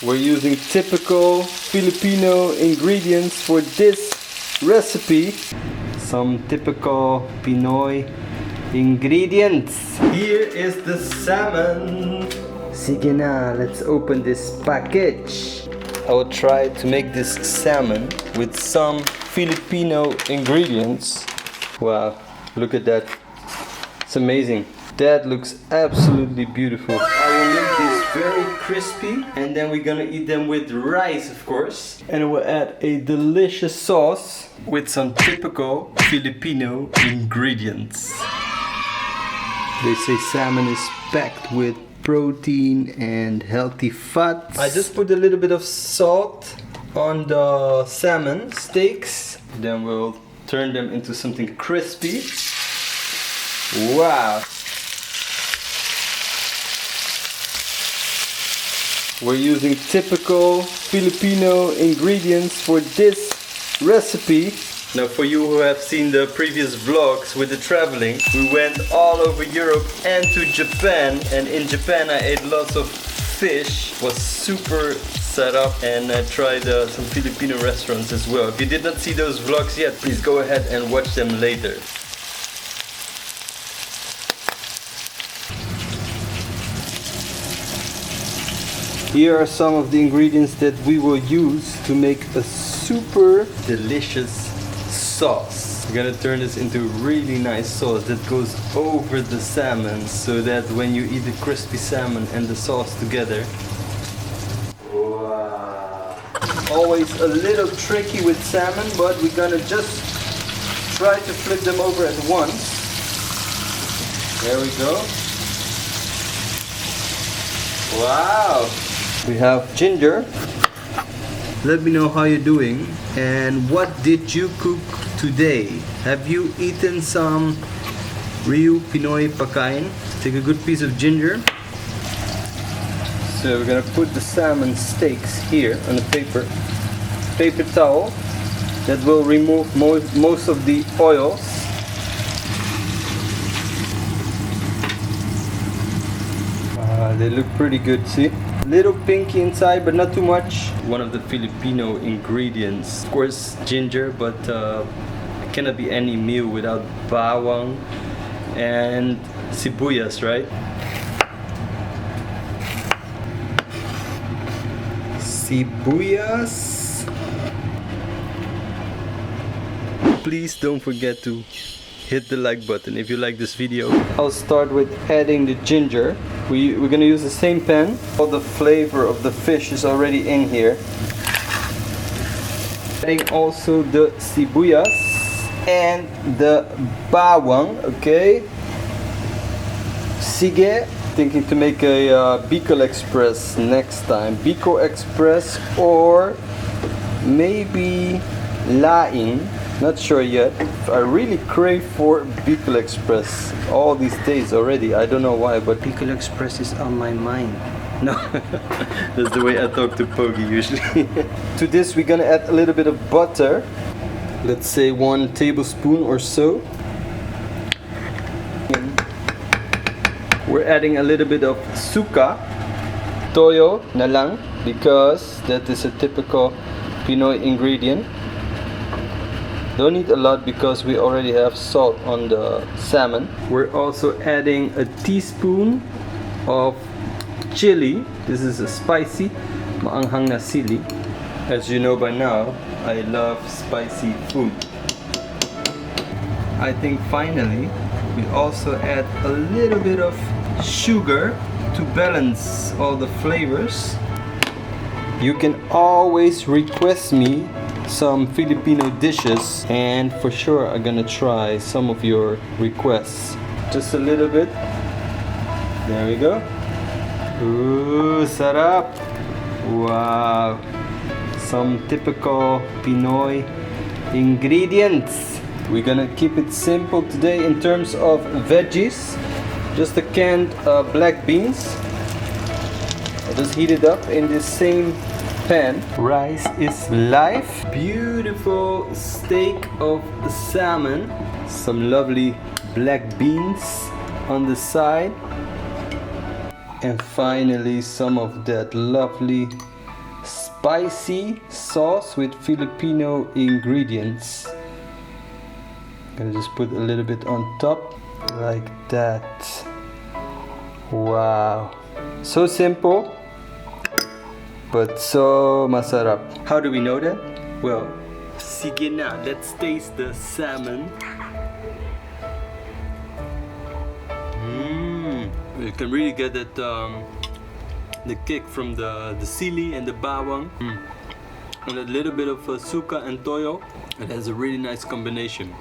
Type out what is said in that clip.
We're using typical Filipino ingredients for this recipe. Some typical Pinoy ingredients. Here is the salmon. Sige na, let's open this package. I will try to make this salmon with some Filipino ingredients. Wow, look at that. It's amazing. That looks absolutely beautiful. I will make this very crispy and then we're gonna eat them with rice, of course. And we'll add a delicious sauce with some typical Filipino ingredients. They say salmon is packed with protein and healthy fats. I just put a little bit of salt on the salmon steaks. Then we'll turn them into something crispy. Wow! We're using typical Filipino ingredients for this recipe. Now for you who have seen the previous vlogs with the traveling, we went all over Europe and to Japan, and in Japan I ate lots of fish. It was super set up, and I tried some Filipino restaurants as well. If you did not see those vlogs yet, please go ahead and watch them later. Here are some of the ingredients that we will use to make a super delicious sauce. We're gonna turn this into a really nice sauce that goes over the salmon so that when you eat the crispy salmon and the sauce together. Wow. Always a little tricky with salmon, but we're gonna just try to flip them over at once. There we go. Wow. We have ginger. Let me know how you're doing and what did you cook today? Have you eaten some real Pinoy pakain? Take a good piece of ginger. So we're gonna put the salmon steaks here on a paper towel that will remove most of the oils. They look pretty good, see? Little pinky inside, but not too much. One of the Filipino ingredients, of course, ginger, but it cannot be any meal without bawang and sibuyas, right? Sibuyas. Please don't forget to hit the like button if you like this video. I'll start with adding the ginger. We're gonna use the same pan. All the flavor of the fish is already in here. Adding also the sibuyas and the bawang, okay? Sige. Thinking to make a Bicol Express next time. Bicol Express or maybe laing. Not sure yet. I really crave for Bicol Express all these days already. I don't know why, but Bicol Express is on my mind. No, that's the way I talk to Pogi usually. To this we're gonna add a little bit of butter. Let's say 1 tablespoon or so. We're adding a little bit of suka. Toyo na lang, because that is a typical Pinoy ingredient. Don't need a lot because we already have salt on the salmon. We're also adding a teaspoon of chili. This is a spicy maanghang na sili. As you know by now, I love spicy food. I think finally we also add a little bit of sugar to balance all the flavors. You can always request me some Filipino dishes, and for sure I'm gonna try some of your requests. Just a little bit. There we go. Ooh, sarap! Wow! Some typical Pinoy ingredients. We're gonna keep it simple today in terms of veggies. Just the canned black beans. I'll just heat it up in this same pan. Rice is life. Beautiful steak of salmon. Some lovely black beans on the side. And finally some of that lovely spicy sauce with Filipino ingredients. Gonna just put a little bit on top like that. Wow, so simple but so masarap. How do we know that? Well, sige na, let's taste the salmon. You can really get that the kick from the sili and the bawang, and a little bit of suka and toyo. It has a really nice combination.